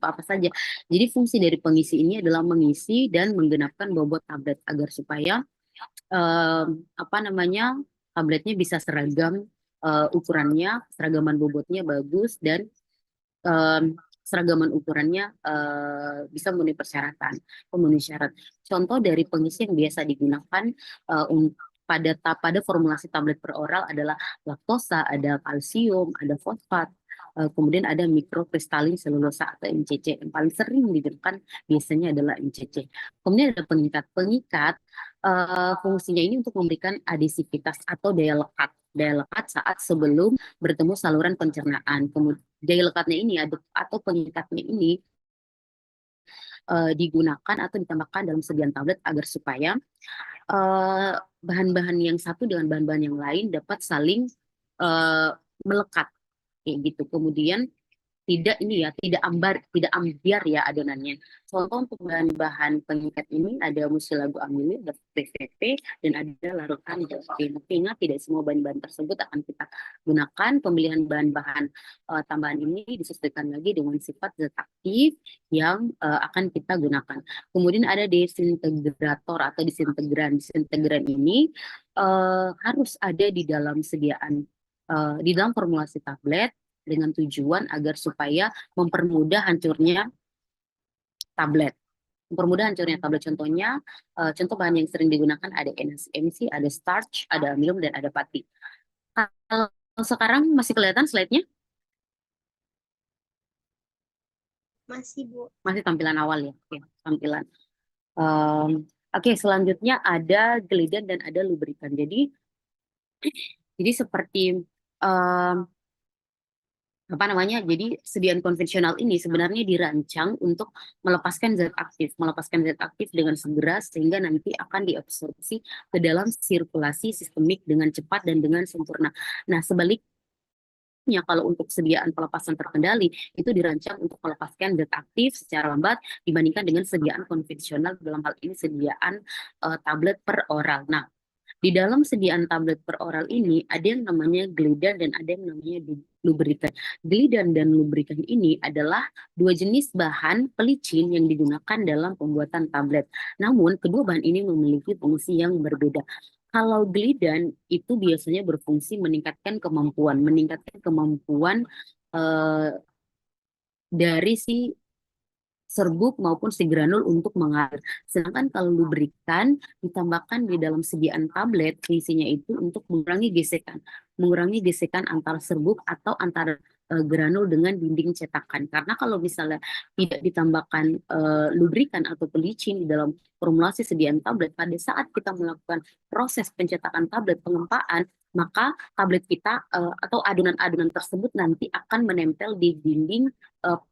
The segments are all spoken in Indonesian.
apa saja. Jadi fungsi dari pengisi ini adalah mengisi dan menggenapkan bobot tablet agar supaya apa namanya tabletnya bisa seragam, ukurannya, seragaman bobotnya bagus dan seragaman ukurannya bisa memenuhi persyaratan, memenuhi syarat. Contoh dari pengisi yang biasa digunakan pada formulasi tablet per oral adalah laktosa, ada kalsium, ada fosfat, kemudian ada mikrokristalin selulosa atau MCC. Yang paling sering digunakan biasanya adalah MCC. Kemudian ada pengikat. Fungsinya ini untuk memberikan adesivitas atau daya lekat saat sebelum bertemu saluran pencernaan. Kemudian daya lekatnya ini atau pengikatnya ini digunakan atau ditambahkan dalam sediaan tablet agar supaya bahan-bahan yang satu dengan bahan-bahan yang lain dapat saling eh, melekat kayak gitu. Kemudian tidak ambiar ya adonannya. Contoh untuk bahan-bahan pengikat ini ada musilago amilin, ada PVP, dan ada larutan doofin. Ingat tidak semua bahan-bahan tersebut akan kita gunakan. Pemilihan bahan-bahan tambahan ini disesuaikan lagi dengan sifat zat aktif yang akan kita gunakan. Kemudian ada desintegrator atau disintegran. Disintegran ini harus ada di dalam di dalam formulasi tablet dengan tujuan agar supaya mempermudah hancurnya tablet. Mempermudah hancurnya tablet contohnya, contoh bahan yang sering digunakan ada NaCNC, ada starch, ada amilum, dan ada pati. Kalau sekarang masih kelihatan slide-nya? Masih, Bu. Masih tampilan awal ya? Oke, tampilan. Oke, selanjutnya ada gelidan dan ada lubrikan. Jadi seperti um, apa namanya? Jadi sediaan konvensional ini sebenarnya dirancang untuk melepaskan zat aktif dengan segera sehingga nanti akan diabsorpsi ke dalam sirkulasi sistemik dengan cepat dan dengan sempurna. Nah, sebaliknya kalau untuk sediaan pelepasan terkendali itu dirancang untuk melepaskan zat aktif secara lambat dibandingkan dengan sediaan konvensional dalam hal ini sediaan tablet per oral. Nah, di dalam sediaan tablet per oral ini ada yang namanya glidan dan ada yang namanya lubrikan. Glidan dan lubrikan ini adalah dua jenis bahan pelicin yang digunakan dalam pembuatan tablet. Namun kedua bahan ini memiliki fungsi yang berbeda. Kalau glidan itu biasanya berfungsi meningkatkan kemampuan eh, dari si serbuk maupun si granul untuk mengalir. Sedangkan kalau lubrikan ditambahkan di dalam sediaan tablet, fungsinya itu untuk mengurangi gesekan antara serbuk atau antara granul dengan dinding cetakan. Karena kalau misalnya tidak ditambahkan lubrikan atau pelicin di dalam formulasi sediaan tablet, pada saat kita melakukan proses pencetakan tablet pengempaan, maka tablet kita atau adonan-adonan tersebut nanti akan menempel di dinding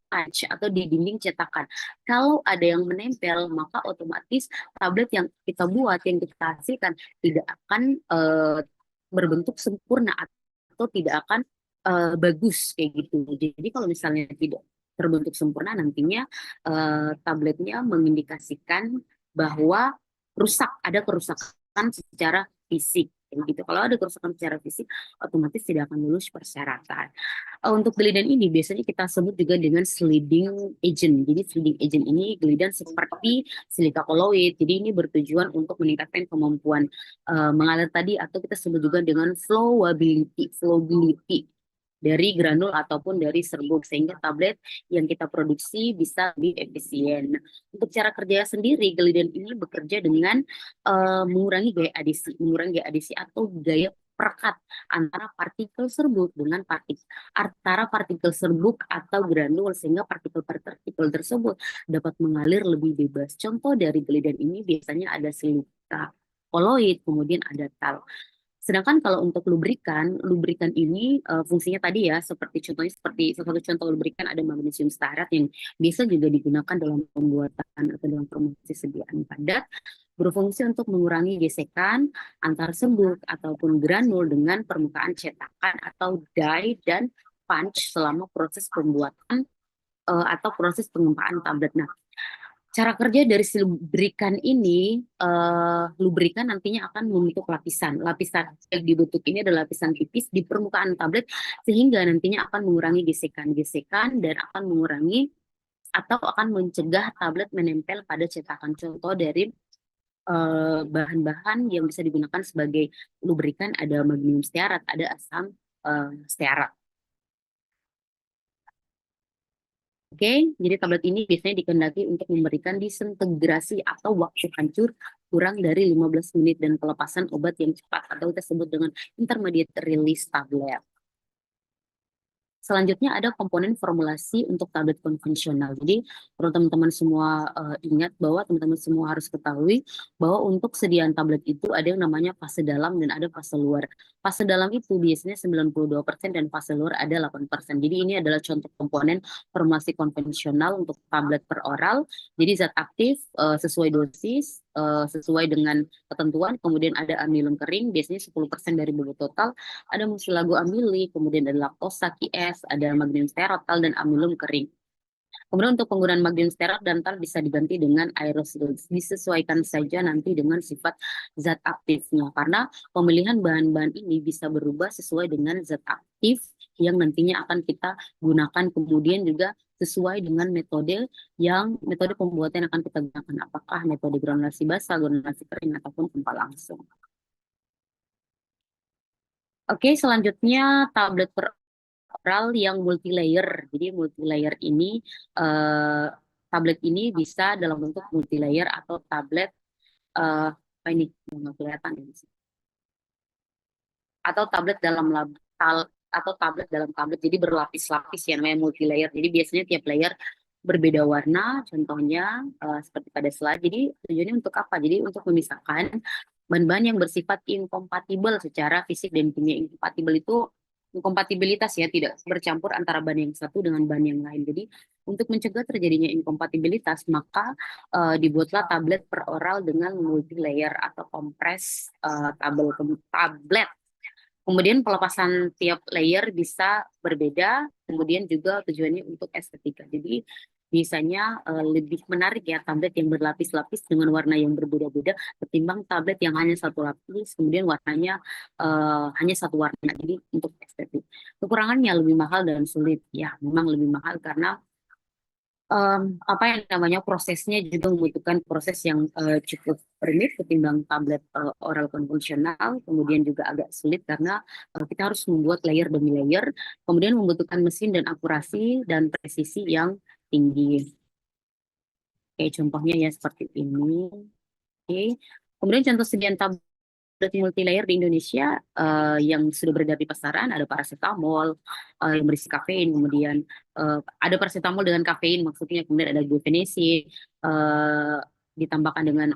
punch atau di dinding cetakan. Kalau ada yang menempel, maka otomatis tablet yang kita buat, yang kita hasilkan tidak akan berbentuk sempurna atau tidak akan bagus kayak gitu. Jadi kalau misalnya tidak terbentuk sempurna, nantinya tabletnya mengindikasikan bahwa ada kerusakan secara fisik. Kayak gitu. Kalau ada kerusakan secara fisik, otomatis tidak akan lulus persyaratan. Untuk gelidan ini biasanya kita sebut juga dengan sliding agent. Jadi sliding agent ini gelidan seperti silika koloid. Jadi ini bertujuan untuk meningkatkan kemampuan mengalir tadi atau kita sebut juga dengan flowability dari granul ataupun dari serbuk sehingga tablet yang kita produksi bisa lebih efisien. Untuk cara kerja sendiri, gelidan ini bekerja dengan mengurangi gaya adesi atau gaya perekat antara partikel serbuk atau granul sehingga partikel-partikel tersebut dapat mengalir lebih bebas. Contoh dari gelidan ini biasanya ada silika koloid, kemudian ada tal. Sedangkan kalau untuk lubrikan ini fungsinya tadi ya seperti salah satu contoh lubrikan ada magnesium stearat yang biasa juga digunakan dalam pembuatan atau dalam formulasi sediaan padat berfungsi untuk mengurangi gesekan antar serbuk ataupun granul dengan permukaan cetakan atau die dan punch selama proses pembuatan atau proses pengempaan tablet. Nah, cara kerja dari si lubrikan nantinya akan membentuk lapisan. Lapisan yang dibentuk ini adalah lapisan tipis di permukaan tablet sehingga nantinya akan mengurangi gesekan-gesekan dan akan mengurangi atau akan mencegah tablet menempel pada cetakan. Contoh dari bahan-bahan yang bisa digunakan sebagai lubrikan ada magnesium stearat, ada asam stearat. Oke, jadi tablet ini biasanya dikehendaki untuk memberikan disintegrasi atau waktu hancur kurang dari 15 menit dan pelepasan obat yang cepat atau kita sebut dengan intermediate release tablet. Selanjutnya ada komponen formulasi untuk tablet konvensional. Jadi perlu teman-teman semua ingat bahwa teman-teman semua harus ketahui bahwa untuk sediaan tablet itu ada yang namanya fase dalam dan ada fase luar. Fase dalam itu biasanya 92% dan fase luar ada 8%. Jadi ini adalah contoh komponen formulasi konvensional untuk tablet per oral. Jadi zat aktif sesuai dosis, sesuai dengan ketentuan, kemudian ada amilum kering, biasanya 10% dari bobot total, ada mucilago amili, kemudian ada laktosa, QS, ada magnesium stearotal dan amilum kering. Kemudian untuk penggunaan magnesium stearat dan tal bisa diganti dengan aerosol. Disesuaikan saja nanti dengan sifat zat aktifnya. Karena pemilihan bahan-bahan ini bisa berubah sesuai dengan zat aktif yang nantinya akan kita gunakan. Kemudian juga sesuai dengan metode pembuatan yang akan kita gunakan. Apakah metode granulasi basah, granulasi kering, ataupun tanpa langsung. Oke, selanjutnya tablet per oral yang multi-layer. Jadi multi-layer ini eh, tablet ini bisa dalam bentuk multi-layer atau tablet apa ini nggak kelihatan ya, atau tablet dalam atau tablet dalam tablet. Jadi berlapis-lapis ya namanya multi-layer. Jadi biasanya tiap layer berbeda warna. Contohnya seperti pada slide. Jadi tujuannya untuk apa? Jadi untuk memisahkan bahan-bahan yang bersifat inkompatibel secara fisik dan kimia. Inkompatibel itu inkompatibilitas ya, tidak bercampur antara bahan yang satu dengan bahan yang lain. Jadi untuk mencegah terjadinya inkompatibilitas, maka dibuatlah tablet per oral dengan multi layer atau kompres tablet. Kemudian pelepasan tiap layer bisa berbeda, kemudian juga tujuannya untuk estetika. Jadi biasanya lebih menarik ya tablet yang berlapis-lapis dengan warna yang berbeda-beda ketimbang tablet yang hanya satu lapis, kemudian warnanya hanya satu warna. Jadi untuk estetik. Kekurangannya lebih mahal dan sulit. Ya, memang lebih mahal karena apa yang namanya prosesnya juga membutuhkan proses yang cukup rumit ketimbang tablet oral konvensional, kemudian juga agak sulit karena kita harus membuat layer demi layer, kemudian membutuhkan mesin dan akurasi dan presisi yang tinggi. Oke, contohnya ya seperti ini. Oke. Kemudian contoh sediaan tablet multi-layer di Indonesia yang sudah beredar di pasaran ada paracetamol yang berisi kafein, kemudian ada paracetamol dengan kafein maksudnya, kemudian ada guaifenesin ditambahkan dengan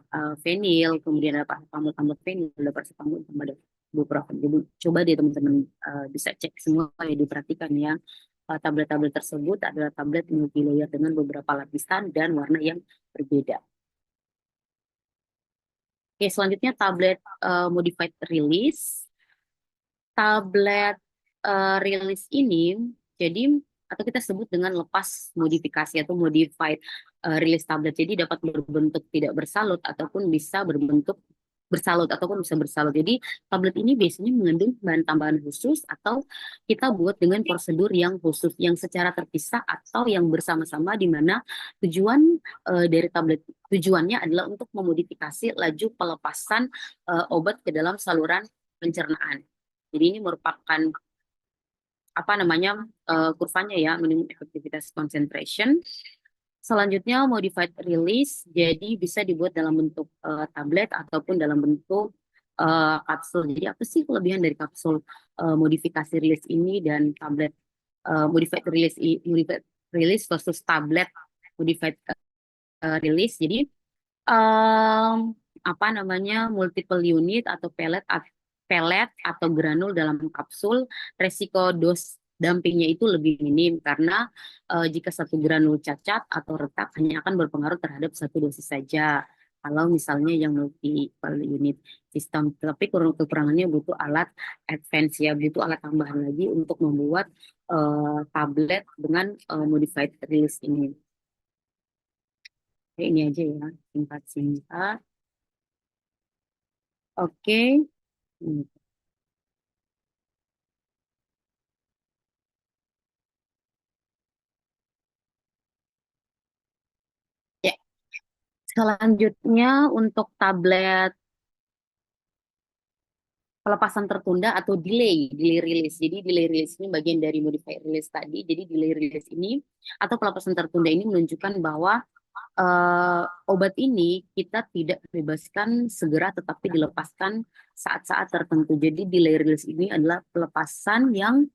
fenil, kemudian ada paracetamol tambah fenil, ada paracetamol tambah ibuprofen. Jadi coba deh teman-teman bisa cek semua ya, diperhatikan ya. Tablet-tablet tersebut adalah tablet multi-layer dengan beberapa lapisan dan warna yang berbeda. Oke, selanjutnya tablet modified release. Tablet release ini jadi atau kita sebut dengan lepas modifikasi atau modified release tablet. Jadi dapat berbentuk tidak bersalut ataupun bisa berbentuk bersalut ataupun bisa bersalut. Jadi tablet ini biasanya mengandung bahan tambahan khusus atau kita buat dengan prosedur yang khusus yang secara terpisah atau yang bersama-sama di mana tujuan dari tablet tujuannya adalah untuk memodifikasi laju pelepasan obat ke dalam saluran pencernaan. Jadi ini merupakan apa namanya kurvanya ya, minimum efektivitas concentration. Selanjutnya modified release, jadi bisa dibuat dalam bentuk tablet ataupun dalam bentuk kapsul. Jadi apa sih kelebihan dari kapsul modifikasi release ini dan tablet modified release versus tablet modified release? Jadi apa namanya multiple unit atau pellet atau granul dalam kapsul, resiko dos dampingnya itu lebih minim karena jika satu granul cacat atau retak hanya akan berpengaruh terhadap satu dosis saja. Kalau misalnya yang multiple unit sistem, tapi kekurangannya butuh alat advance ya, butuh alat tambahan lagi untuk membuat tablet dengan modified release ini. Oke, ini aja ya, singkat-singkat. Oke. Hmm. Selanjutnya untuk tablet pelepasan tertunda atau delay release. Jadi delay release ini bagian dari modified release tadi. Jadi delay release ini atau pelepasan tertunda ini menunjukkan bahwa obat ini kita tidak bebaskan segera tetapi dilepaskan saat-saat tertentu. Jadi delay release ini adalah pelepasan yang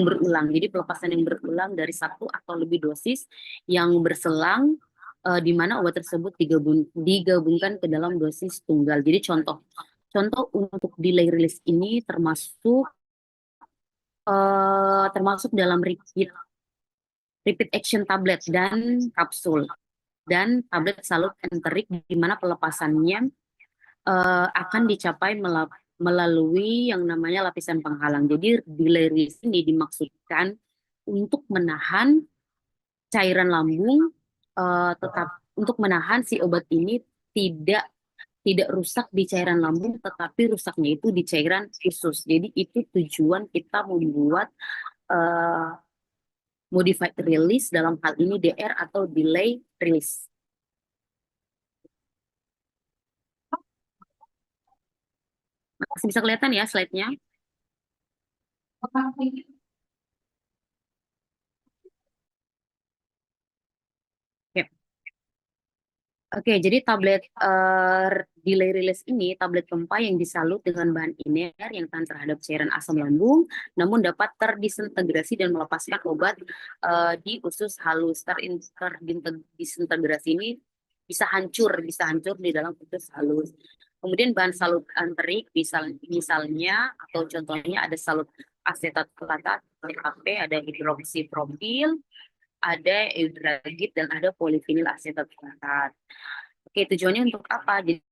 berulang. Jadi pelepasan yang berulang dari satu atau lebih dosis yang berselang di mana obat tersebut digabungkan ke dalam dosis tunggal. Jadi contoh untuk delay release ini termasuk dalam repeat action tablet dan kapsul dan tablet salut enterik di mana pelepasannya akan dicapai melalui yang namanya lapisan penghalang. Jadi delay release ini dimaksudkan untuk menahan cairan lambung tetap untuk menahan si obat ini tidak tidak rusak di cairan lambung tetapi rusaknya itu di cairan usus. Jadi itu tujuan kita membuat uh, modified release dalam hal ini DR atau delay release. Masih bisa kelihatan ya slide-nya? Oke. Oke, jadi tablet delay release ini tablet gempa yang disalut dengan bahan iner yang tahan terhadap cairan asam lambung, namun dapat terdisintegrasi dan melepaskan obat di usus halus. Terdisintegrasi ini bisa hancur di dalam usus halus. Kemudian bahan salut anterik, misalnya atau contohnya ada salut asetat kelata, TAP, ada hidroksipropil, ada eudragit dan ada polivinil asetat. Oke, tujuannya untuk apa? Jadi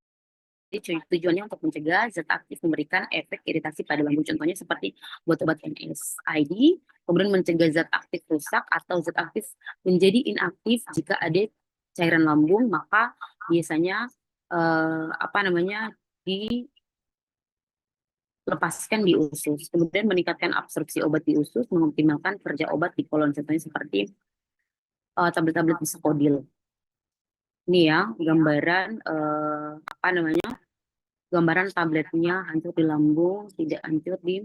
tujuannya untuk mencegah zat aktif memberikan efek iritasi pada lambung. Contohnya seperti obat-obat NSAID, kemudian mencegah zat aktif rusak atau zat aktif menjadi inaktif jika ada cairan lambung, maka biasanya apa namanya dilepaskan di usus. Kemudian meningkatkan absorpsi obat di usus, mengoptimalkan kerja obat di kolon. Contohnya seperti tablet-tablet bisakodil. Ini ya gambaran apa namanya gambaran tabletnya hancur di lambung, tidak hancur di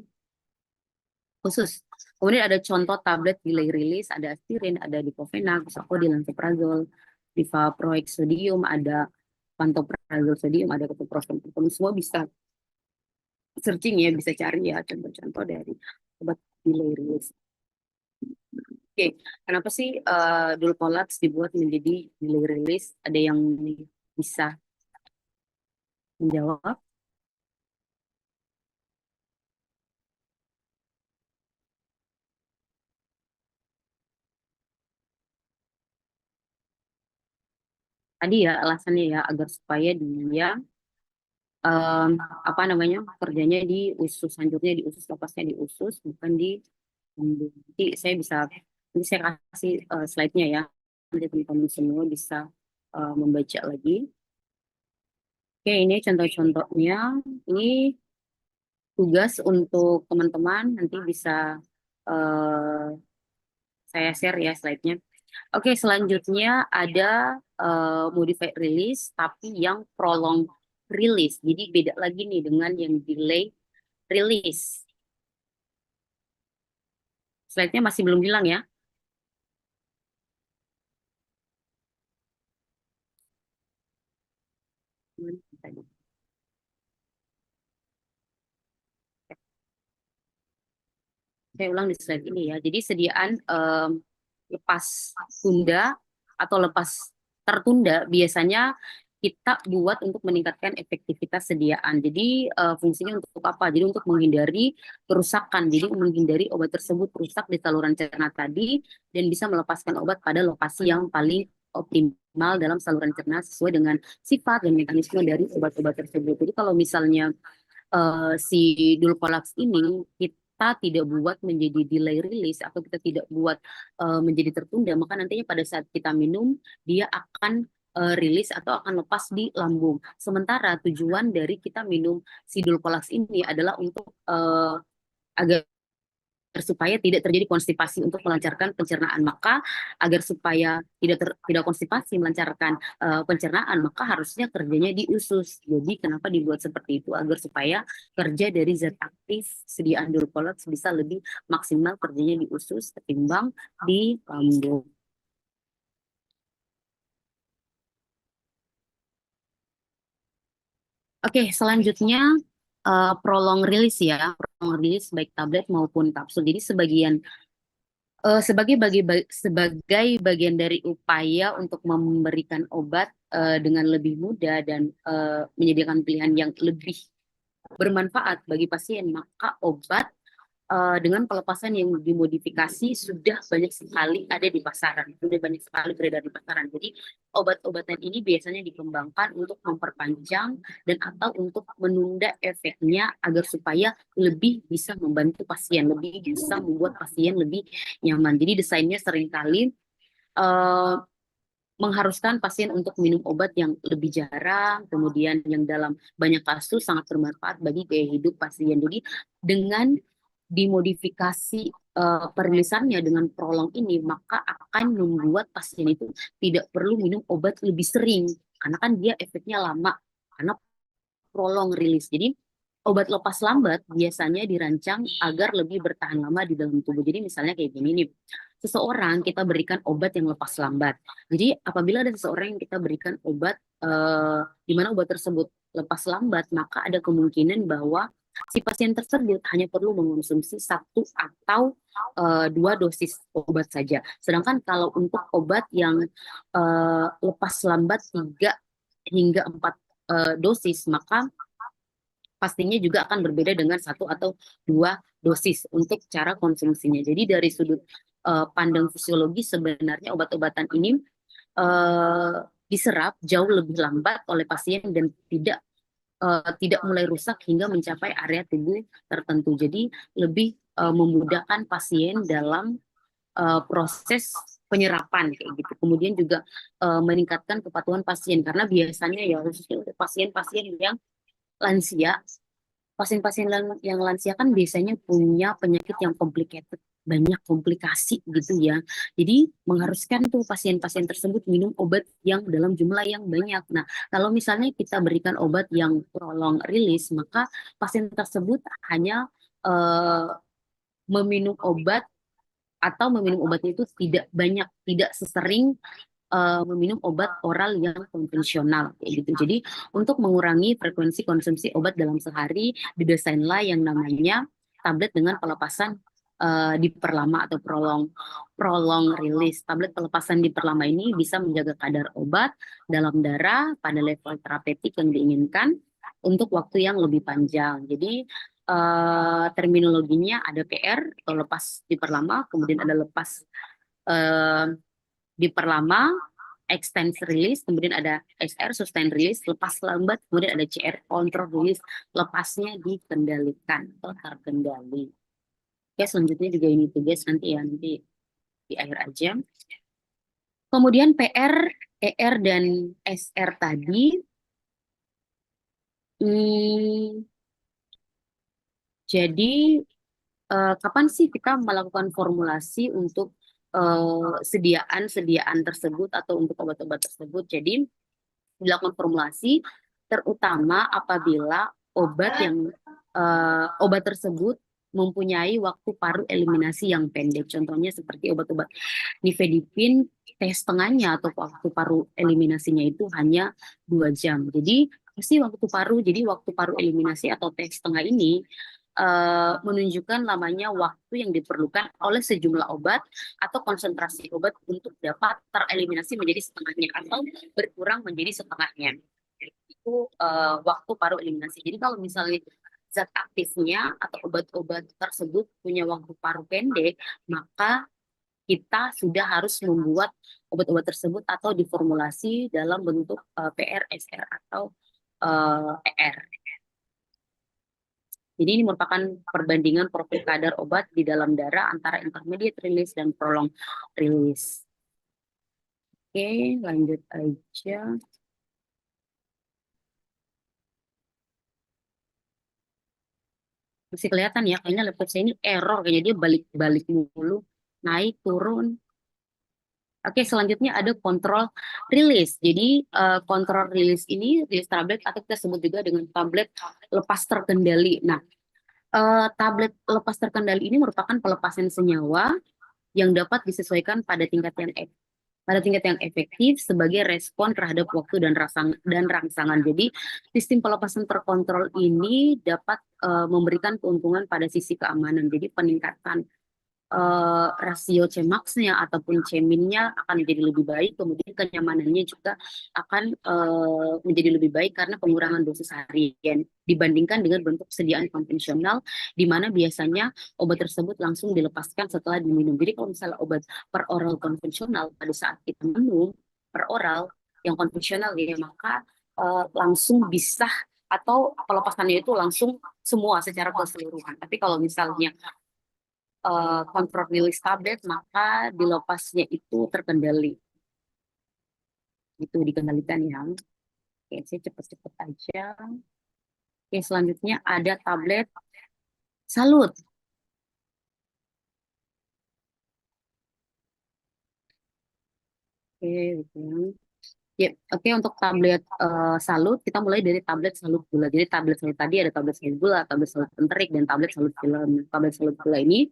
usus. Kemudian ada contoh tablet delay release, ada aspirin, ada diclofenac, bisakodil, lansoprazol, divalproic sodium, ada pantoprazol sodium, ada ketoprofen. Semua bisa searching ya, bisa cari ya contoh-contoh dari obat delay release. Oke, kenapa sih Dulcolax dibuat menjadi delay release? Ada yang bisa menjawab? Tadi ya alasannya ya agar supaya dia em, apa namanya kerjanya di usus, hancurnya di usus, lepasnya di usus, bukan di lambung. Nanti saya kasih slide-nya ya. Nanti teman-teman semua bisa membaca lagi. Oke, ini contoh-contohnya. Ini tugas untuk teman-teman nanti bisa eh, saya share ya slide-nya. Oke, selanjutnya ada modified release tapi yang prolonged release. Jadi beda lagi nih dengan yang delay release. Slide-nya masih belum hilang ya. Saya ulang di slide ini ya. Jadi sediaan lepas tunda atau lepas tertunda biasanya kita buat untuk meningkatkan efektivitas sediaan. Jadi fungsinya untuk apa? Jadi untuk menghindari kerusakan. Jadi menghindari obat tersebut rusak di saluran cerna tadi dan bisa melepaskan obat pada lokasi yang paling optimal dalam saluran cerna sesuai dengan sifat dan mekanisme dari obat-obat tersebut. Jadi kalau misalnya si Dulcolax ini kita tidak buat menjadi delay release atau kita tidak buat menjadi tertunda, maka nantinya pada saat kita minum dia akan rilis atau akan lepas di lambung. Sementara tujuan dari kita minum si Dulcolax ini adalah untuk agar supaya tidak terjadi konstipasi untuk melancarkan pencernaan. Maka agar supaya tidak konstipasi melancarkan pencernaan, maka harusnya kerjanya di usus. Jadi kenapa dibuat seperti itu? Agar supaya kerja dari zat aktif sediaan Dulcolax bisa lebih maksimal kerjanya di usus ketimbang di lambung. Oke, selanjutnya prolong release ya, prolong release baik tablet maupun kapsul. Jadi sebagai bagian dari upaya untuk memberikan obat dengan lebih mudah dan menyediakan pilihan yang lebih bermanfaat bagi pasien, maka obat dengan pelepasan yang dimodifikasi sudah banyak sekali ada di pasaran, sudah banyak sekali beredar di pasaran. Jadi obat-obatan ini biasanya dikembangkan untuk memperpanjang dan atau untuk menunda efeknya agar supaya lebih bisa membantu pasien, lebih bisa membuat pasien lebih nyaman. Jadi desainnya seringkali eh, mengharuskan pasien untuk minum obat yang lebih jarang, kemudian yang dalam banyak kasus sangat bermanfaat bagi gaya hidup pasien. Jadi dengan dimodifikasi perilisannya dengan prolong ini, maka akan membuat pasien itu tidak perlu minum obat lebih sering, karena kan dia efeknya lama, karena prolong rilis. Jadi obat lepas lambat biasanya dirancang agar lebih bertahan lama di dalam tubuh. Jadi misalnya kayak gini nih, seseorang kita berikan obat yang lepas lambat. Jadi apabila ada seseorang yang kita berikan obat di mana obat tersebut lepas lambat, maka ada kemungkinan bahwa si pasien tersebut hanya perlu mengonsumsi satu atau dua dosis obat saja. Sedangkan kalau untuk obat yang lepas lambat 3 hingga 4 dosis, maka pastinya juga akan berbeda dengan satu atau dua dosis untuk cara konsumsinya. Jadi dari sudut pandang fisiologi sebenarnya obat-obatan ini diserap jauh lebih lambat oleh pasien dan tidak mulai rusak hingga mencapai area tubuh tertentu. Jadi lebih memudahkan pasien dalam proses penyerapan kayak gitu. Kemudian juga meningkatkan kepatuhan pasien karena biasanya ya khususnya untuk pasien-pasien yang lansia, pasien-pasien yang lansia kan biasanya punya penyakit yang complicated, banyak komplikasi gitu ya. Jadi mengharuskan tuh pasien-pasien tersebut minum obat yang dalam jumlah yang banyak. Nah, kalau misalnya kita berikan obat yang prolong release, maka pasien tersebut hanya eh, meminum obat atau meminum obatnya itu tidak banyak, tidak sesering meminum obat oral yang konvensional kayak gitu. Jadi untuk mengurangi frekuensi konsumsi obat dalam sehari, didesainlah yang namanya tablet dengan pelepasan diperlama atau prolong release. Tablet pelepasan diperlama ini bisa menjaga kadar obat dalam darah pada level terapeutik yang diinginkan untuk waktu yang lebih panjang. Jadi terminologinya ada PR atau lepas diperlama, kemudian ada lepas eh, diperlama, extend release, kemudian ada SR sustain release, lepas lambat, kemudian ada CR control release, lepasnya dikendalikan atau terkendali. Oke, selanjutnya juga ini tugas nanti ya, nanti di akhir aja. Kemudian PR, ER, dan SR tadi, hmm, jadi kapan sih kita melakukan formulasi untuk sediaan tersebut atau untuk obat-obat tersebut? Jadi dilakukan formulasi terutama apabila obat tersebut mempunyai waktu paruh eliminasi yang pendek. Contohnya seperti obat-obat nifedipin, tes setengahnya atau waktu paruh eliminasinya itu hanya 2 jam. Jadi pasti waktu paruh. Jadi waktu paruh eliminasi atau tes setengah ini menunjukkan lamanya waktu yang diperlukan oleh sejumlah obat atau konsentrasi obat untuk dapat tereliminasi menjadi setengahnya atau berkurang menjadi setengahnya. Itu waktu paruh eliminasi. Jadi kalau misalnya zat aktifnya atau obat-obat tersebut punya waktu paruh pendek, maka kita sudah harus membuat obat-obat tersebut atau diformulasi dalam bentuk PR, SR, atau ER. Jadi ini merupakan perbandingan profil kadar obat di dalam darah antara intermediate release dan prolong release. Oke, lanjut aja. Masih kelihatan ya, kayaknya laptop saya ini error, kayaknya dia balik-balik mulu, naik turun. Oke, selanjutnya ada kontrol rilis. Jadi kontrol rilis ini rilis tablet atau kita sebut juga dengan tablet lepas terkendali. Nah, tablet lepas terkendali ini merupakan pelepasan senyawa yang dapat disesuaikan pada tingkat yang efektif sebagai respon terhadap waktu dan rangsangan. Jadi, sistem pelepasan terkontrol ini dapat memberikan keuntungan pada sisi keamanan. Jadi, peningkatan rasio Cmax-nya ataupun Cmin-nya akan menjadi lebih baik, kemudian kenyamanannya juga akan menjadi lebih baik karena pengurangan dosis harian dibandingkan dengan bentuk persediaan konvensional, di mana biasanya obat tersebut langsung dilepaskan setelah diminum. Jadi kalau misalnya obat per oral konvensional pada saat kita minum per oral yang konvensional ya, maka langsung bisa atau pelepasannya itu langsung semua secara keseluruhan. Tapi kalau misalnya kontrol rilis tablet, maka dilepasnya itu terkendali. Itu dikendalikan ya. Oke, saya cepet-cepet aja. Oke, selanjutnya ada tablet salut. Oke, gitu. Ya, oke untuk tablet salut kita mulai dari tablet salut gula. Jadi tablet salut tadi ada tablet salut gula, tablet salut enterik, dan tablet salut film. Tablet salut gula ini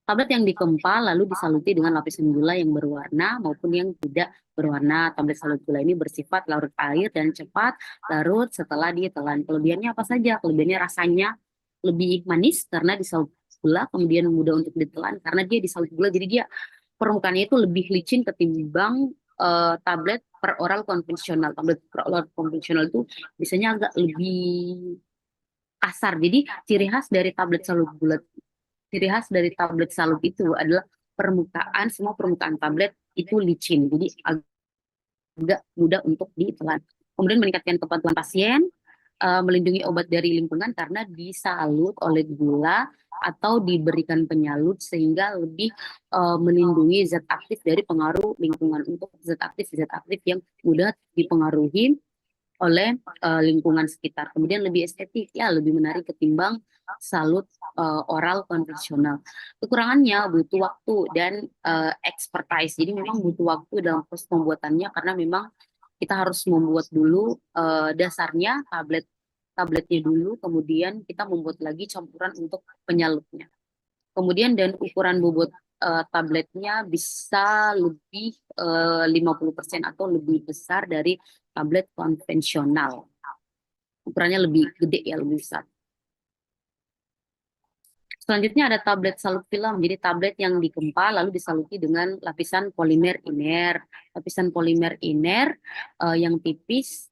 tablet yang dikempal lalu disaluti dengan lapisan gula yang berwarna maupun yang tidak berwarna. Tablet salut gula ini bersifat larut air dan cepat larut setelah ditelan. Kelebihannya apa saja? Kelebihannya rasanya lebih manis karena disalut gula, kemudian mudah untuk ditelan karena dia disalut gula. Jadi dia permukaannya itu lebih licin ketimbang tablet per oral konvensional. Tablet per oral konvensional itu biasanya agak lebih kasar. Jadi ciri khas dari tablet salut itu adalah semua permukaan tablet itu licin. Jadi agak mudah untuk ditelan. Kemudian meningkatkan kepatuhan pasien, melindungi obat dari lingkungan karena disalut oleh gula atau diberikan penyalut sehingga lebih melindungi zat aktif dari pengaruh lingkungan. Untuk zat aktif yang mudah dipengaruhi oleh lingkungan sekitar. Kemudian lebih estetik, ya lebih menarik ketimbang salut oral konvensional. Kekurangannya butuh waktu dan expertise. Jadi memang butuh waktu dalam proses pembuatannya karena memang kita harus membuat dulu dasarnya tabletnya dulu, kemudian kita membuat lagi campuran untuk penyalutnya. Kemudian dan ukuran bobot tabletnya bisa lebih 50% atau lebih besar dari tablet konvensional. Ukurannya lebih gede ya, lebih besar. Selanjutnya ada tablet salut film. Jadi tablet yang dikempal lalu disaluti dengan lapisan polimer iner. Lapisan polimer iner yang tipis.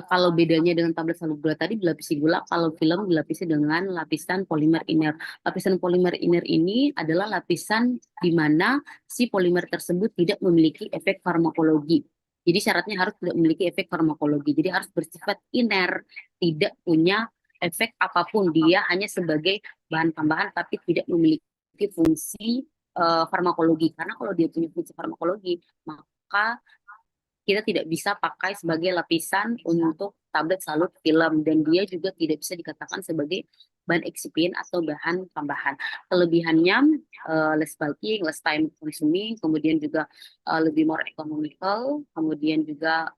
Kalau bedanya dengan tablet salut gula tadi dilapisi gula, kalau film dilapisi dengan lapisan polimer iner. Lapisan polimer iner ini adalah lapisan di mana si polimer tersebut tidak memiliki efek farmakologi. Jadi syaratnya harus tidak memiliki efek farmakologi. Jadi harus bersifat iner, tidak punya efek apapun. Dia hanya sebagai bahan tambahan tapi tidak memiliki fungsi farmakologi. Karena kalau dia punya fungsi farmakologi, maka kita tidak bisa pakai sebagai lapisan untuk tablet salut film, dan dia juga tidak bisa dikatakan sebagai bahan eksipien atau bahan tambahan. Kelebihannya less bulking, less time consuming, kemudian juga lebih more economical, kemudian juga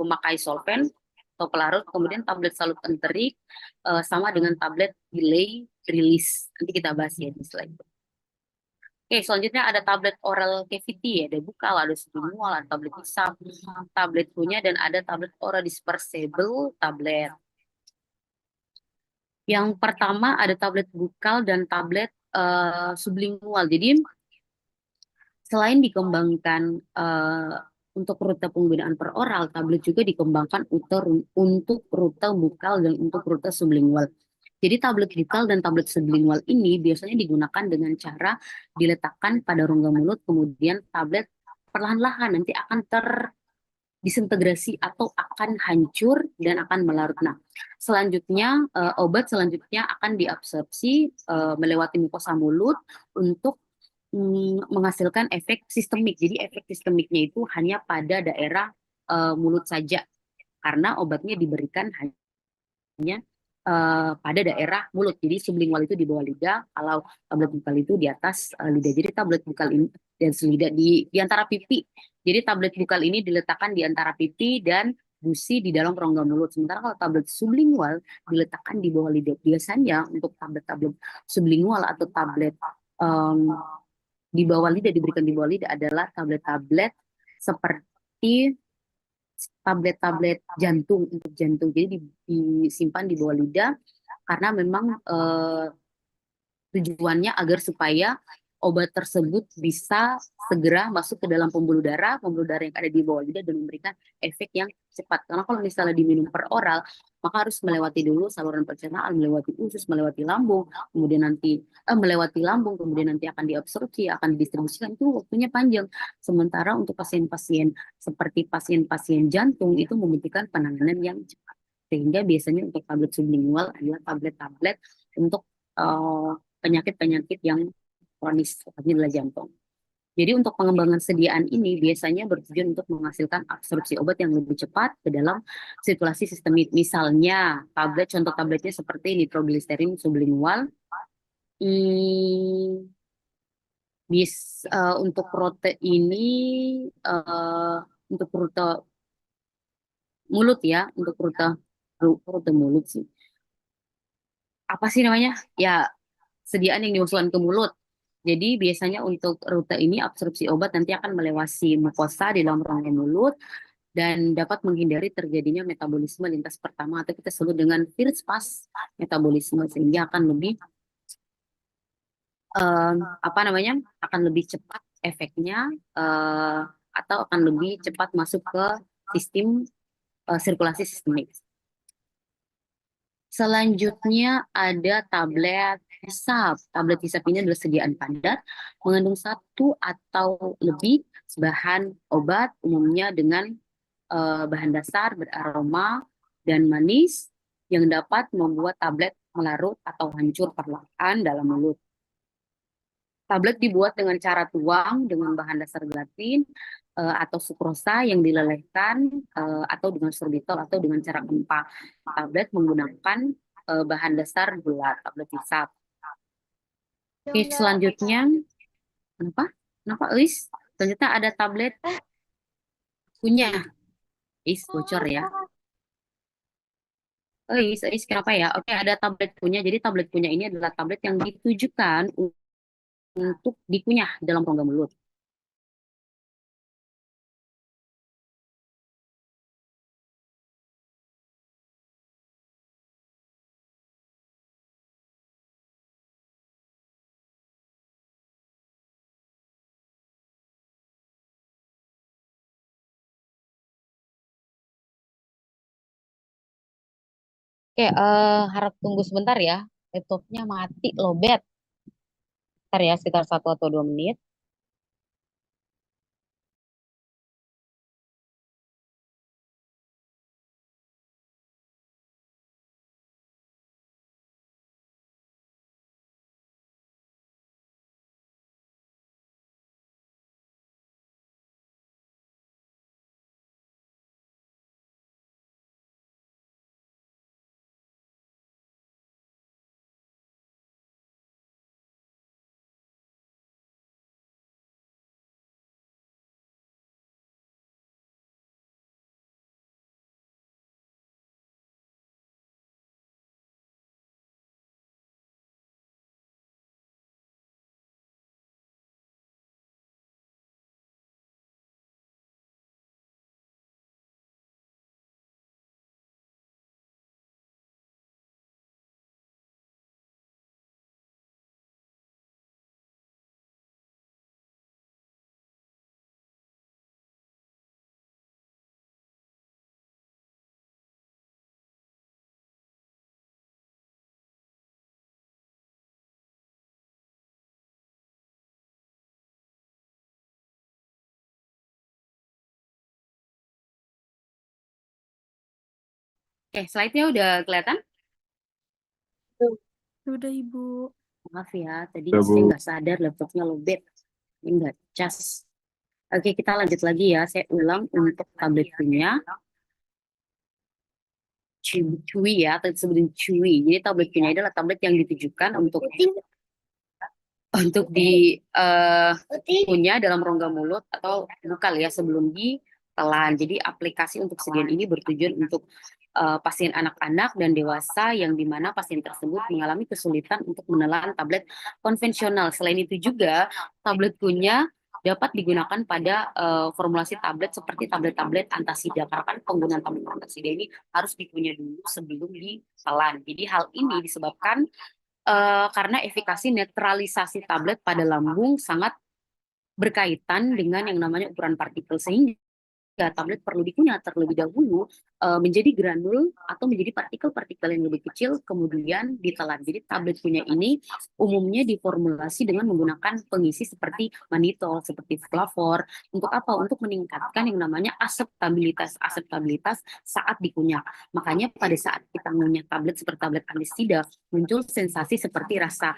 memakai solvent atau pelarut. Kemudian tablet salut enterik sama dengan tablet delay release. Nanti kita bahas ya di slide. Oke, selanjutnya ada tablet oral cavity, ada bukal, ada sublingual, ada tablet hisap, tablet punya, dan ada tablet oral dispersible tablet. Yang pertama ada tablet bukal dan tablet sublingual. Jadi selain dikembangkan untuk rute penggunaan per oral, tablet juga dikembangkan untuk rute bukal dan untuk rute sublingual. Jadi tablet bukal dan tablet sublingual ini biasanya digunakan dengan cara diletakkan pada rongga mulut, kemudian tablet perlahan-lahan nanti akan disintegrasi atau akan hancur dan akan melarut. Nah, selanjutnya obat selanjutnya akan diabsorpsi melewati mukosa mulut untuk menghasilkan efek sistemik. Jadi efek sistemiknya itu hanya pada daerah mulut saja karena obatnya diberikan hanya pada daerah mulut. Jadi sublingual itu di bawah lidah, kalau tablet bukal itu di atas lidah. Jadi tablet bukal ini dan lidah di antara pipi. Jadi tablet bukal ini diletakkan di antara pipi dan gusi di dalam rongga mulut. Sementara kalau tablet sublingual diletakkan di bawah lidah. Biasanya untuk tablet-tablet sublingual atau tablet em, di bawah lidah, diberikan di bawah lidah adalah tablet-tablet seperti tablet-tablet jantung untuk jantung. Jadi disimpan di bawah lidah karena memang tujuannya agar supaya obat tersebut bisa segera masuk ke dalam pembuluh darah yang ada di bawah lidah dan memberikan efek yang cepat. Karena kalau misalnya diminum per oral, maka harus melewati dulu saluran pencernaan, melewati usus, melewati lambung, kemudian nanti melewati lambung, kemudian nanti akan diabsorpsi, akan didistribusikan, itu waktunya panjang. Sementara untuk pasien-pasien seperti pasien-pasien jantung itu membutuhkan penanganan yang cepat. Sehingga biasanya untuk tablet sublingual adalah tablet-tablet untuk eh, penyakit-penyakit yang kronis, seperti adalah jantung. Jadi untuk pengembangan sediaan ini biasanya bertujuan untuk menghasilkan absorpsi obat yang lebih cepat ke dalam sirkulasi sistemik. Misalnya tablet, contoh tabletnya seperti nitrogliserin sublingual. Hmm, untuk rute ini, eh, untuk rute mulut ya, untuk rute mulut sih. Apa sih namanya? Ya, sediaan yang dimasukkan ke mulut. Jadi biasanya untuk rute ini absorpsi obat nanti akan melewati mukosa di dalam rongga mulut dan dapat menghindari terjadinya metabolisme lintas pertama atau kita sebut dengan first pass metabolisme, sehingga akan lebih apa namanya, akan lebih cepat efeknya, eh, atau akan lebih cepat masuk ke sistem sirkulasi sistemik. Selanjutnya ada tablet hisap. Tablet hisap ini adalah sediaan padat, mengandung satu atau lebih bahan obat, umumnya dengan bahan dasar beraroma dan manis yang dapat membuat tablet melarut atau hancur perlahan dalam mulut. Tablet dibuat dengan cara tuang dengan bahan dasar gelatin atau sukrosa yang dilelehkan, atau dengan sorbitol atau dengan cara gempa. Tablet menggunakan bahan dasar gula, tablet hisap. Oke, selanjutnya, kenapa? Kenapa, Is? Ternyata ada tablet punya. Is, bocor ya. Oh, Is, kenapa ya? Oke, ada tablet punya. Jadi tablet punya ini adalah tablet yang ditujukan untuk dikunyah dalam rongga mulut. Oke, harap tunggu sebentar ya. Laptopnya mati, lowbat. Bentar ya, sekitar 1 atau 2 menit. Oke, slide-nya udah kelihatan? Sudah Ibu. Maaf ya, tadi Ya, saya Bu. nggak sadar laptopnya lowbat. Ini nggak cas. Oke, kita lanjut lagi ya. Saya ulang untuk tablet punya. chewy ya, atau disebutin chewy. Jadi tablet kunyah adalah tablet yang ditujukan untuk dikunyah dalam rongga mulut atau bukal ya sebelum ditelan. Jadi aplikasi untuk sedia ini bertujuan untuk pasien anak-anak dan dewasa yang dimana pasien tersebut mengalami kesulitan untuk menelan tablet konvensional. Selain itu juga tablet kunyah dapat digunakan pada formulasi tablet seperti tablet-tablet antasida. Karena kan penggunaan tablet antasida ini harus dikunyah dulu sebelum ditelan. Jadi hal ini disebabkan karena efikasi netralisasi tablet pada lambung sangat berkaitan dengan yang namanya ukuran partikel sehingga tablet perlu dikunyah terlebih dahulu menjadi granul atau menjadi partikel-partikel yang lebih kecil kemudian ditelan. Jadi tablet kunyah ini umumnya diformulasi dengan menggunakan pengisi seperti manitol, seperti flavor. Untuk apa? Untuk meningkatkan yang namanya aseptabilitas saat dikunyah. Makanya pada saat kita mengunyah tablet seperti tablet antisida muncul sensasi seperti rasa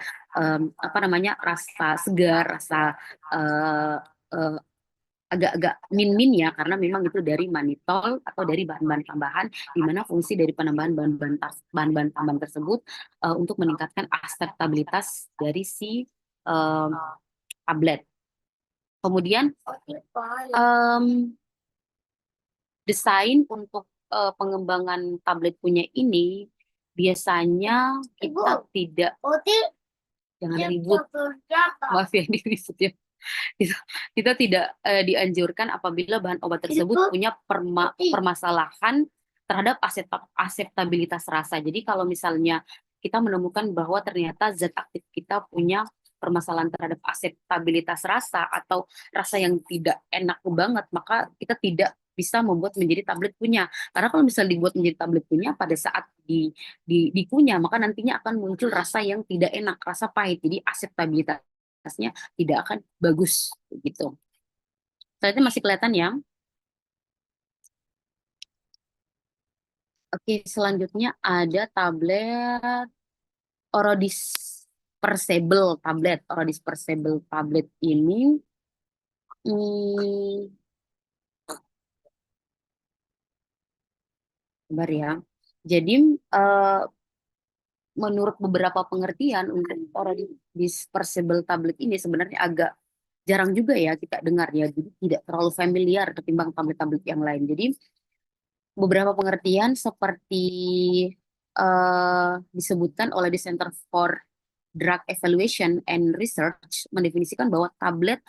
rasa segar, rasa uh, uh, agak-agak min-min ya karena memang itu dari manitol atau dari bahan-bahan tambahan di mana fungsi dari penambahan bahan-bahan tambahan tersebut untuk meningkatkan aseptabilitas dari si um, tablet. Kemudian desain untuk pengembangan tablet punya ini biasanya kita tidak jangan ribut, maaf ya ini ribut ya. Kita tidak dianjurkan apabila bahan obat tersebut punya permasalahan terhadap aseptabilitas rasa. Jadi kalau misalnya kita menemukan bahwa ternyata zat aktif kita punya permasalahan terhadap aseptabilitas rasa atau rasa yang tidak enak banget, maka kita tidak bisa membuat menjadi tablet kunyah. Karena kalau misalnya dibuat menjadi tablet kunyah pada saat dikunyah, maka nantinya akan muncul rasa yang tidak enak, rasa pahit. Jadi aseptabilitasnya tidak akan bagus gitu. Ternyata masih kelihatan ya. Oke, selanjutnya ada tablet Orodispersible tablet ini sabar ya. Jadi menurut beberapa pengertian untuk Orodispersible tablet ini sebenarnya agak jarang juga ya kita dengar ya. Jadi tidak terlalu familiar ketimbang tablet-tablet yang lain. Jadi beberapa pengertian seperti disebutkan oleh the Center for Drug Evaluation and Research mendefinisikan bahwa tablet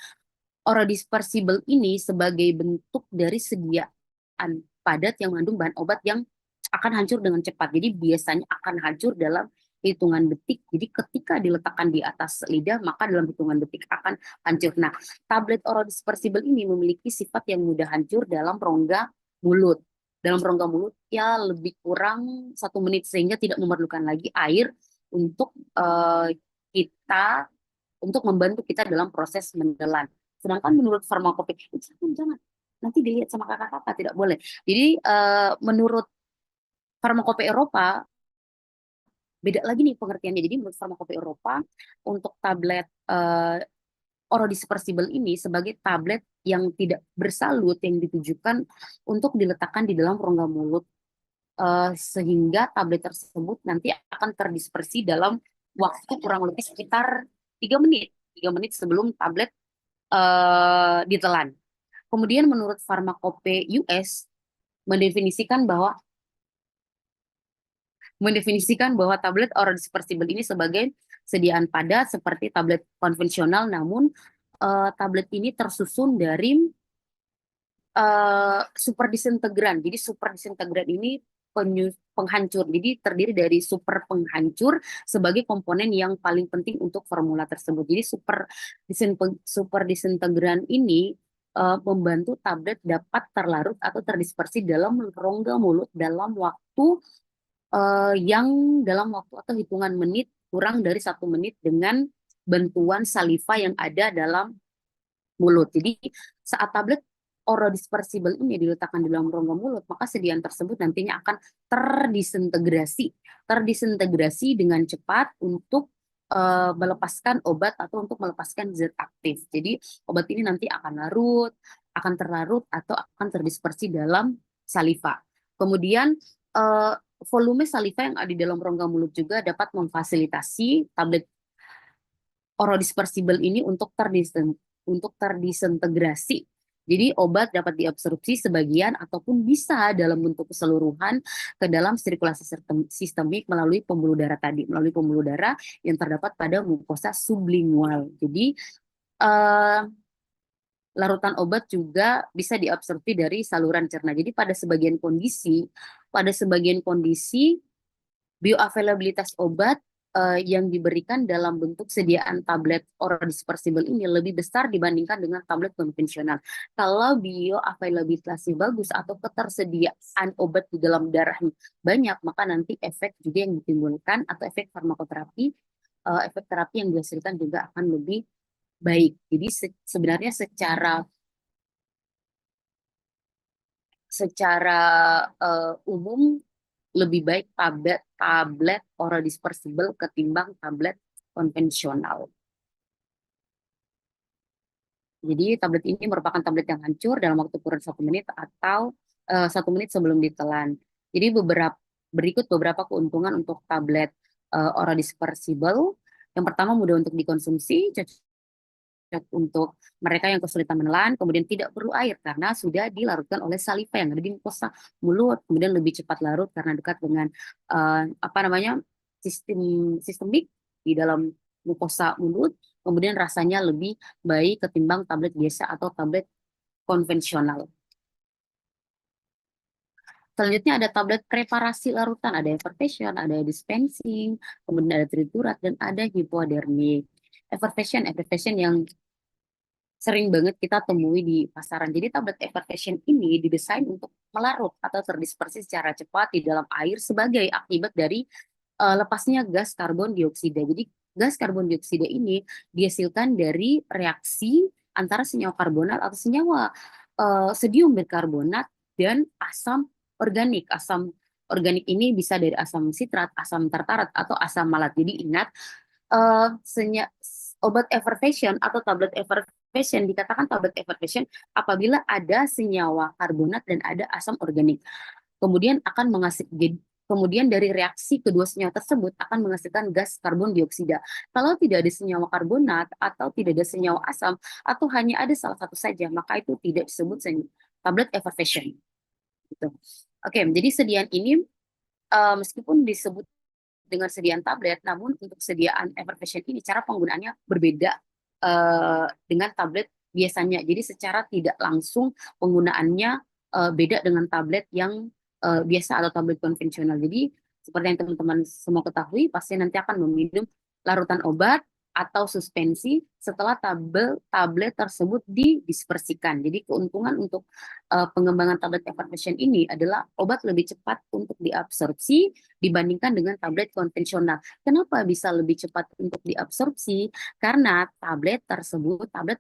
orodispersible ini sebagai bentuk dari sediaan padat yang mengandung bahan obat yang akan hancur dengan cepat. Jadi biasanya akan hancur dalam hitungan detik. Jadi ketika diletakkan di atas lidah, maka dalam hitungan detik akan hancur. Nah, tablet orodispersible ini memiliki sifat yang mudah hancur dalam rongga mulut. Dalam rongga mulut ya lebih kurang 1 menit sehingga tidak memerlukan lagi air untuk kita untuk membantu kita dalam proses menelan. Sedangkan menurut farmakope, jangan nanti dilihat sama kakak-kakak tidak boleh. Jadi menurut farmakope Eropa beda lagi nih pengertiannya. Jadi menurut farmakope Eropa untuk tablet orodispersible ini sebagai tablet yang tidak bersalut yang ditujukan untuk diletakkan di dalam rongga mulut sehingga tablet tersebut nanti akan terdispersi dalam waktu kurang lebih sekitar 3 menit. 3 menit sebelum tablet ditelan. Kemudian menurut farmakope US mendefinisikan bahwa tablet orodispersible ini sebagai sediaan padat seperti tablet konvensional, namun tablet ini tersusun dari super disintegran. Jadi super disintegran ini penghancur. Jadi terdiri dari super penghancur sebagai komponen yang paling penting untuk formula tersebut. Jadi super disintegran ini membantu tablet dapat terlarut atau terdispersi dalam rongga mulut dalam waktu dalam waktu atau hitungan menit kurang dari 1 menit dengan bantuan saliva yang ada dalam mulut. Jadi saat tablet orodispersible ini diletakkan di dalam rongga mulut, maka sediaan tersebut nantinya akan terdisintegrasi dengan cepat untuk melepaskan obat atau untuk melepaskan zat aktif. Jadi obat ini nanti akan terlarut atau akan terdispersi dalam saliva. Kemudian volume saliva yang ada di dalam rongga mulut juga dapat memfasilitasi tablet orodispersible ini untuk terdisintegrasi. Jadi obat dapat diabsorpsi sebagian ataupun bisa dalam bentuk keseluruhan ke dalam sirkulasi sistemik melalui pembuluh darah tadi, melalui pembuluh darah yang terdapat pada mukosa sublingual. Jadi eh, larutan obat juga bisa diabsorpsi dari saluran cerna. Jadi pada sebagian kondisi bioavailabilitas obat yang diberikan dalam bentuk sediaan tablet oral dispersible ini lebih besar dibandingkan dengan tablet konvensional. Kalau bioavailabilitasnya bagus atau ketersediaan obat di dalam darah banyak, maka nanti efek juga yang ditimbulkan atau efek farmakoterapi, efek terapi yang dihasilkan juga akan lebih baik. Jadi sebenarnya secara umum lebih baik tablet oral dispersible ketimbang tablet konvensional. Jadi tablet ini merupakan tablet yang hancur dalam waktu kurun 1 menit atau 1 menit sebelum ditelan. Jadi berikut beberapa keuntungan untuk tablet oral dispersible. Yang pertama, mudah untuk dikonsumsi, untuk mereka yang kesulitan menelan, kemudian tidak perlu air karena sudah dilarutkan oleh saliva yang ada di mukosa mulut, kemudian lebih cepat larut karena dekat dengan apa namanya sistemik di dalam mukosa mulut, kemudian rasanya lebih baik ketimbang tablet biasa atau tablet konvensional. Selanjutnya ada tablet preparasi larutan, ada effervescent, ada dispensing, kemudian ada triturat, dan ada hipodermik. Effervescent yang sering banget kita temui di pasaran. Jadi tablet effervescent ini didesain untuk melarut atau terdispersi secara cepat di dalam air sebagai akibat dari lepasnya gas karbon dioksida. Jadi gas karbon dioksida ini dihasilkan dari reaksi antara senyawa karbonat atau senyawa sodium bikarbonat dan asam organik. Asam organik ini bisa dari asam sitrat, asam tartarat, atau asam malat. Jadi ingat, eh, senya- obat effervescent atau tablet effervescent dikatakan tablet effervescent apabila ada senyawa karbonat dan ada asam organik. Kemudian kemudian dari reaksi kedua senyawa tersebut akan menghasilkan gas karbon dioksida. Kalau tidak ada senyawa karbonat atau tidak ada senyawa asam atau hanya ada salah satu saja, maka itu tidak disebut tablet effervescent. Gitu. Oke, jadi sediaan ini meskipun disebut dengan sediaan tablet, namun untuk sediaan effervescent ini cara penggunaannya berbeda dengan tablet biasanya. Jadi secara tidak langsung penggunaannya beda dengan tablet yang biasa atau tablet konvensional. Jadi seperti yang teman-teman semua ketahui, pasien nanti akan meminum larutan obat atau suspensi setelah tablet tersebut didispersikan. Jadi keuntungan untuk pengembangan tablet effervescent ini adalah obat lebih cepat untuk diabsorpsi dibandingkan dengan tablet konvensional. Kenapa bisa lebih cepat untuk diabsorpsi? Karena tablet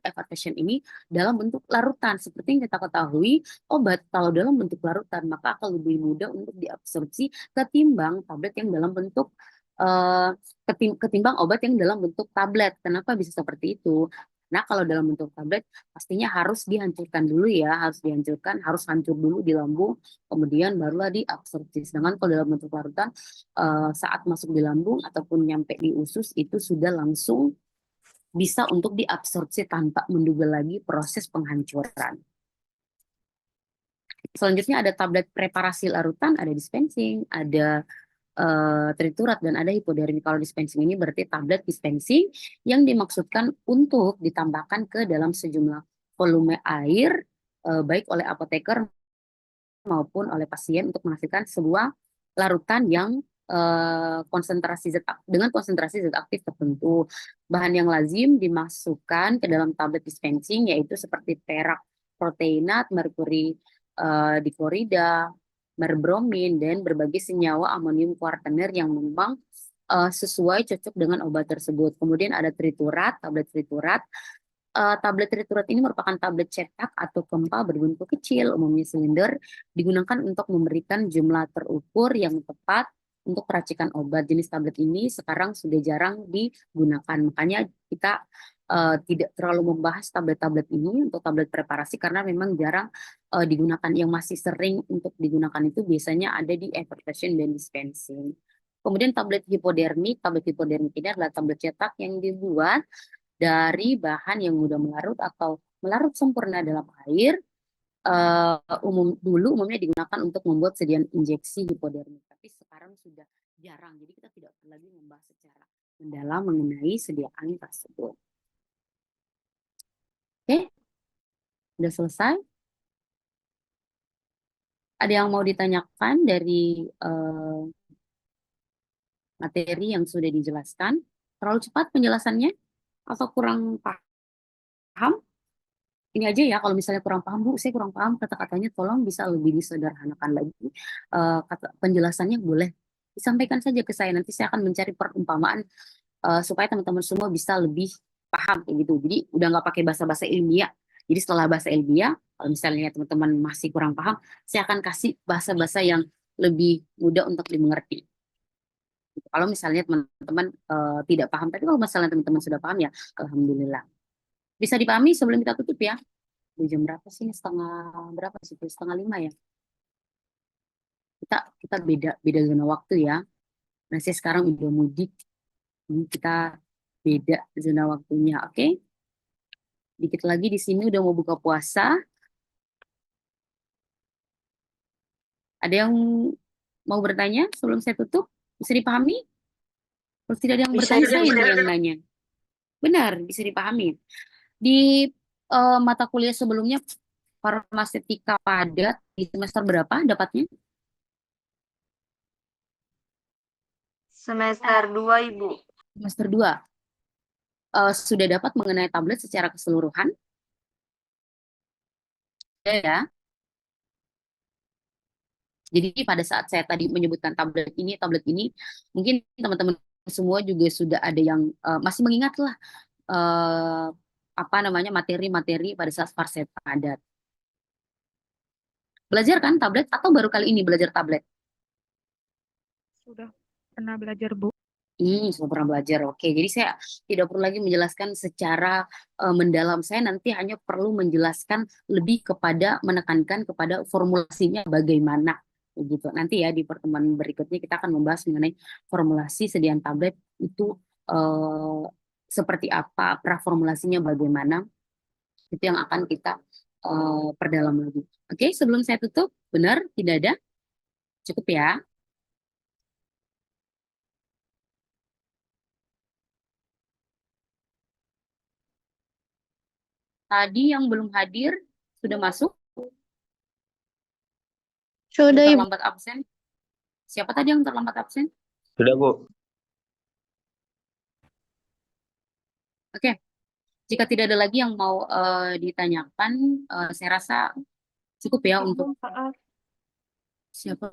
effervescent ini dalam bentuk larutan. Seperti yang kita ketahui, obat kalau dalam bentuk larutan maka akan lebih mudah untuk diabsorpsi ketimbang tablet yang dalam bentuk eh, ketimbang obat yang dalam bentuk tablet. Kenapa bisa seperti itu? Nah, kalau dalam bentuk tablet pastinya harus dihancurkan dulu ya, harus hancur dulu di lambung, kemudian barulah diabsorpsi. Sedangkan kalau dalam bentuk larutan saat masuk di lambung ataupun nyampe di usus itu sudah langsung bisa untuk diabsorpsi tanpa menduga lagi proses penghancuran. Selanjutnya ada tablet preparasi larutan, ada dispensing, ada triturat, dan ada hipodermik. Kalau dispensing ini berarti tablet dispensing yang dimaksudkan untuk ditambahkan ke dalam sejumlah volume air baik oleh apoteker maupun oleh pasien untuk menghasilkan sebuah larutan yang dengan konsentrasi zat aktif tertentu. Bahan yang lazim dimasukkan ke dalam tablet dispensing yaitu seperti perak proteinat, merkuri diklorida, merbromin, dan berbagai senyawa amonium kuartener yang memang sesuai cocok dengan obat tersebut. Kemudian ada triturat, tablet triturat. Tablet triturat ini merupakan tablet cetak atau kempal berbentuk kecil, umumnya silinder, digunakan untuk memberikan jumlah terukur yang tepat untuk peracikan obat. Jenis tablet ini sekarang sudah jarang digunakan. Makanya kita tidak terlalu membahas tablet-tablet ini untuk tablet preparasi karena memang jarang digunakan. Yang masih sering untuk digunakan itu biasanya ada di application dan dispensing. Kemudian tablet hipodermik ini adalah tablet cetak yang dibuat dari bahan yang mudah melarut atau melarut sempurna dalam air. Umumnya digunakan untuk membuat sedian injeksi hipodermik, tapi sekarang sudah jarang. Jadi kita tidak perlu lagi membahas secara mendalam mengenai sediaan tersebut. Oke, udah selesai. Ada yang mau ditanyakan dari materi yang sudah dijelaskan? Terlalu cepat penjelasannya atau kurang paham? Ini aja ya, kalau misalnya kurang paham, Bu, saya kurang paham kata-katanya, tolong bisa lebih disederhanakan lagi. Penjelasannya boleh disampaikan saja ke saya, nanti saya akan mencari perumpamaan supaya teman-teman semua bisa lebih paham kayak gitu. Jadi udah nggak pakai bahasa-bahasa ilmiah. Jadi setelah bahasa ilmiah, kalau misalnya teman-teman masih kurang paham, saya akan kasih bahasa-bahasa yang lebih mudah untuk dimengerti. Kalau misalnya teman-teman tidak paham, tapi kalau misalnya teman-teman sudah paham ya, alhamdulillah. Bisa dipahami sebelum kita tutup ya. Di jam berapa sih? Setengah berapa sih? Setengah 5 ya. Kita beda beda zona waktu ya. Nah, saya sekarang udah mudik. Ini kita beda zona waktunya, oke? Dikit lagi di sini udah mau buka puasa. Ada yang mau bertanya sebelum saya tutup? Bisa dipahami? Kalau tidak ada yang Bisa bertanya, saya dipahami. yang nanya. Benar, bisa dipahami. Di mata kuliah sebelumnya, farmaseutika padat di semester berapa dapatnya? Semester 2, Ibu. Semester 2. Sudah dapat mengenai tablet secara keseluruhan? Ya. Jadi pada saat saya tadi menyebutkan tablet ini, mungkin teman-teman semua juga sudah ada yang masih mengingat lah eh, apa namanya materi-materi pada saat farset padat. Belajar kan tablet atau baru kali ini belajar tablet? Sudah pernah belajar, Bu. Sudah pernah belajar. Oke, jadi saya tidak perlu lagi menjelaskan secara mendalam. Saya nanti hanya perlu menjelaskan lebih kepada menekankan kepada formulasinya bagaimana gitu. Nanti ya di pertemuan berikutnya kita akan membahas mengenai formulasi sediaan tablet itu eh, seperti apa, praformulasinya bagaimana. Itu yang akan kita perdalam lagi. Oke, sebelum saya tutup, benar tidak ada? Cukup ya. Tadi yang belum hadir sudah masuk? Sudah, Yang Ibu. terlambat absen? Siapa tadi yang terlambat absen? Sudah, Bu. Oke, jika tidak ada lagi yang mau ditanyakan, saya rasa cukup ya untuk Maaf, siapa?